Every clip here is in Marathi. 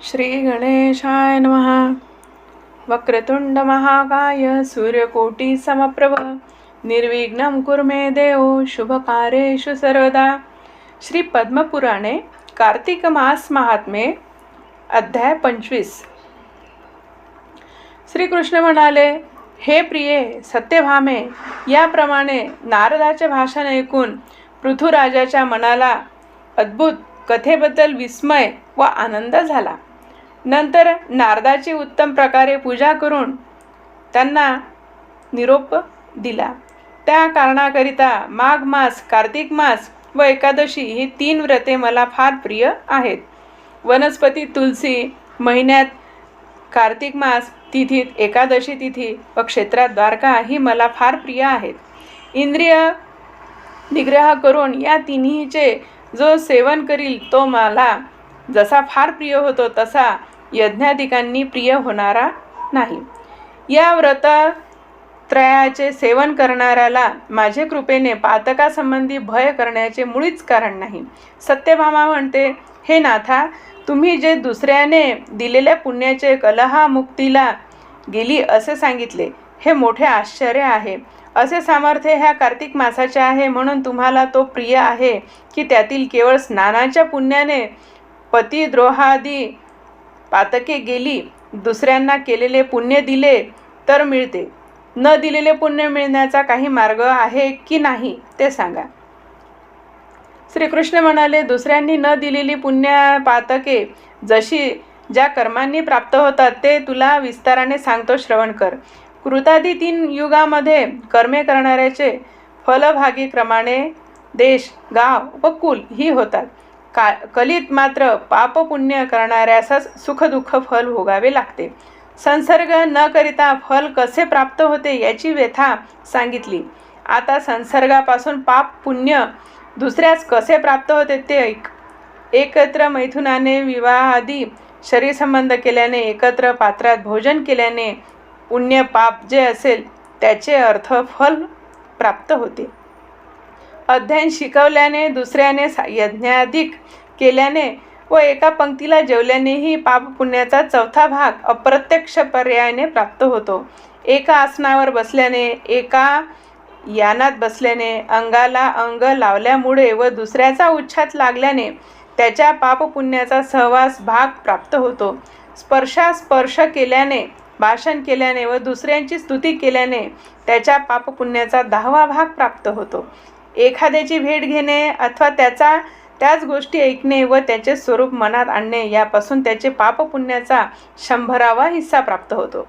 श्री गणेशाय नमः. वक्रतुंड महाकाय सूर्यकोटी समप्रभ निर्विघ्नं कुरु मे देव शुभकार्येषु सर्वदा. श्री पद्मपुराणे कार्तिक मास महात्म्ये अध्याय 25. श्रीकृष्ण म्हणाले, हे प्रिये सत्यभामे, याप्रमाणे नारदाचे भाषण ऐकून पृथुराजाच्या मनाला अद्भुत कथेबद्दल विस्मय व आनंद झाला. नंतर नारदाची उत्तम प्रकारे पूजा करून त्यांना निरोप दिला. त्या कारणाकरिता माघ मास, कार्तिक मास व एकादशी ही 3 व्रते मला फार प्रिय आहेत. वनस्पती तुलसी महिन्यात कार्तिक मास तिथीत एकादशी तिथी व क्षेत्रात द्वारका ही मला फार प्रिय आहेत. इंद्रिय निग्रह करून या तिन्हीचे जो सेवन करील तो मला जसा फार प्रिय होतो तसा यज्ञाधिकांनी प्रिय होणारा नाही. या व्रतत्रयाचे सेवन करणाऱ्याला माझे कृपेने पातकासंबंधी भय करण्याचे मुळीच कारण नाही. सत्यभामा म्हणते, हे नाथा, तुम्ही जे दुसऱ्याने दिलेल्या पुण्याचे कलहामुक्तीला गेली असे सांगितले, हे मोठे आश्चर्य आहे. असे सामर्थ्य ह्या कार्तिक मासाचे आहे म्हणून तुम्हाला तो प्रिय आहे की त्यातील केवळ स्नानाच्या पुण्याने पतिद्रोहादी पातके गेली, दुसऱ्यांना केलेले पुण्य दिले तर मिळते, न दिलेले पुण्य मिळण्याचा काही मार्ग आहे की नाही ते सांगा. श्रीकृष्ण म्हणाले, दुसऱ्यांनी न दिलेली पुण्य पातके जशी ज्या कर्मांनी प्राप्त होतात ते तुला विस्ताराने सांगतो, श्रवण कर. कृतादी 3 युगामध्ये कर्मे करणाऱ्याचे फलभागी क्रमाने देश, गाव व कुल ही होतात. कलित मात्र पाप पुण्य करणाऱ्यासच सुखदुःख फल भोगावे लागते. संसर्ग न करिता फल कसे प्राप्त होते याची व्यथा सांगितली. आता संसर्गापासून पाप पुण्य दुसऱ्यास कसे प्राप्त होते ते ऐक. एकत्र मैथुनाने विवाहादी शरीर संबंध केल्याने, एकत्र पात्रात भोजन केल्याने पुण्य पाप जे असेल त्याचे अर्थ फल प्राप्त होते. अध्ययन शिकवल्याने, दुसऱ्याने यज्ञाधिक केल्याने व एका पंक्तीला जेवल्यानेही पाप पुण्याचा 4था भाग अप्रत्यक्ष पर्यायाने प्राप्त होतो. एका आसनावर बसल्याने, एका यानात बसल्याने, अंगाला अंग लावल्यामुळे व दुसऱ्याचा उच्छाद लागल्याने त्याच्या पापपुण्याचा सहवास भाग प्राप्त होतो. स्पर्श केल्याने, भाषण केल्याने व दुसऱ्यांची स्तुती केल्याने त्याच्या पापपुण्याचा 10वा भाग प्राप्त होतो. एखाद्याची भेट घेणे अथवा त्याच गोष्टी ऐकणे व त्याचे स्वरूप मनात आणणे यापासून त्याचे पापपुण्याचा 100वा हिस्सा प्राप्त होतो.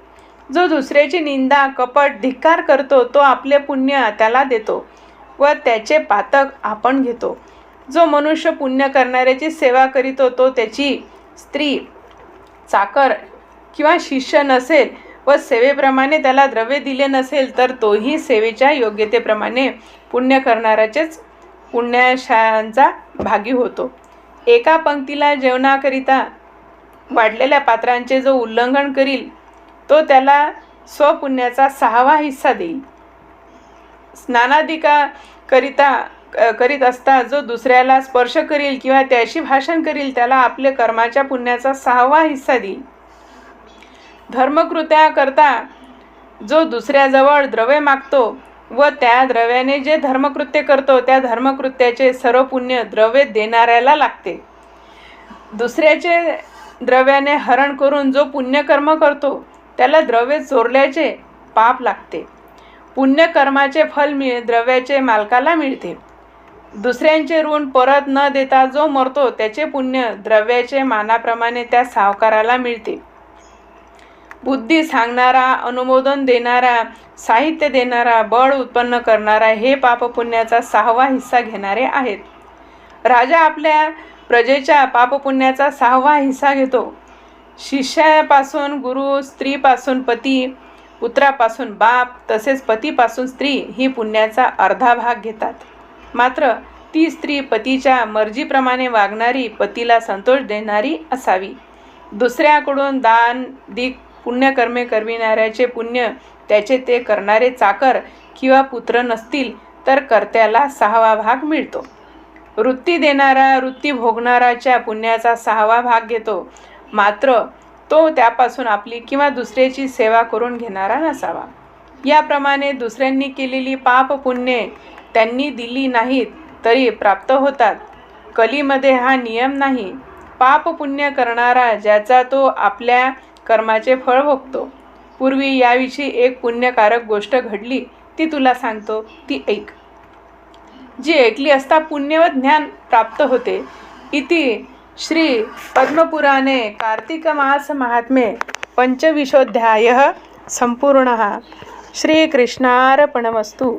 जो दुसऱ्याची निंदा, कपट, धिक्कार करतो तो आपले पुण्य त्याला देतो व त्याचे पातक आपण घेतो. जो मनुष्य पुण्य करणाऱ्याची सेवा करीतो तो त्याची स्त्री, चाकर किंवा शिष्य नसेल व सेवेप्रमाणे त्याला द्रव्य दिले नसेल तर तोही सेवेच्या योग्यतेप्रमाणे पुण्य करणाऱ्याचेच पुण्याशांचा भागी होतो. एका पंक्तीला जेवणाकरिता वाढलेल्या पात्रांचे जो उल्लंघन करील तो त्याला स्वपुण्याचा 6वा हिस्सा देईल. स्नानादिका करीत असता जो दुसऱ्याला स्पर्श करील किंवा त्याशी भाषण करील त्याला आपले कर्माच्या पुण्याचा 6वा हिस्सा देईल. धर्मकृत्या करता जो दुसऱ्याजवळ द्रव्य मागतो व त्या द्रव्याने जे धर्मकृत्य करतो त्या धर्मकृत्याचे सर्व पुण्य द्रव्य देणाऱ्याला लागते. दुसऱ्याचे द्रव्याने हरण करून जो पुण्यकर्म करतो त्याला द्रव्य चोरल्याचे पाप लागते. पुण्यकर्माचे फल द्रव्याचे मालकाला मिळते. दुसऱ्यांचे ऋण परत न देता जो मरतो त्याचे पुण्य द्रव्याचे मानाप्रमाणे त्या सावकाराला मिळते. बुद्धी सांगणारा, अनुमोदन देणारा, साहित्य देणारा, बळ उत्पन्न करणारा हे पापपुण्याचा 6वा हिस्सा घेणारे आहेत. राजा आपल्या प्रजेच्या पापपुण्याचा 6वा हिस्सा घेतो. शिष्यापासून गुरु, स्त्रीपासून पती, पुत्रापासून बाप तसेच पतीपासून स्त्री ही पुण्याचा अर्धा भाग घेतात. मात्र ती स्त्री पतीच्या मर्जीप्रमाणे वागणारी, पतीला संतोष देणारी असावी. दुसऱ्याकडून दान, दिक, पुण्यकर्मे करविणाऱ्याचे पुण्य त्याचे ते करणारे चाकर किंवा पुत्र नसतील तर कर्त्याला 6वा भाग मिळतो. वृत्ती देणारा, वृत्ती भोगणाराच्या पुण्याचा 6वा भाग घेतो. मात्र तो त्यापासून आपली किंवा दुसऱ्याची सेवा करून घेणारा नसावा. याप्रमाणे दुसऱ्यांनी केलेली पाप पुण्ये त्यांनी दिली नाहीत तरी प्राप्त होतात. कलीमध्ये हा नियम नाही. पाप पुण्य करणारा ज्याचा तो आपल्या कर्माचे फळ भोगतो. पूर्वी याविषयी एक पुण्यकारक गोष्ट घडली, ती तुला सांगतो, ती ऐक. जी ऐकली असता पुण्य व ज्ञान प्राप्त होते. इति श्री पद्मपुराणे कार्तिक मास महात्म्ये पंचविंशोऽध्यायः संपूर्णः. श्रीकृष्णार्पणमस्तु.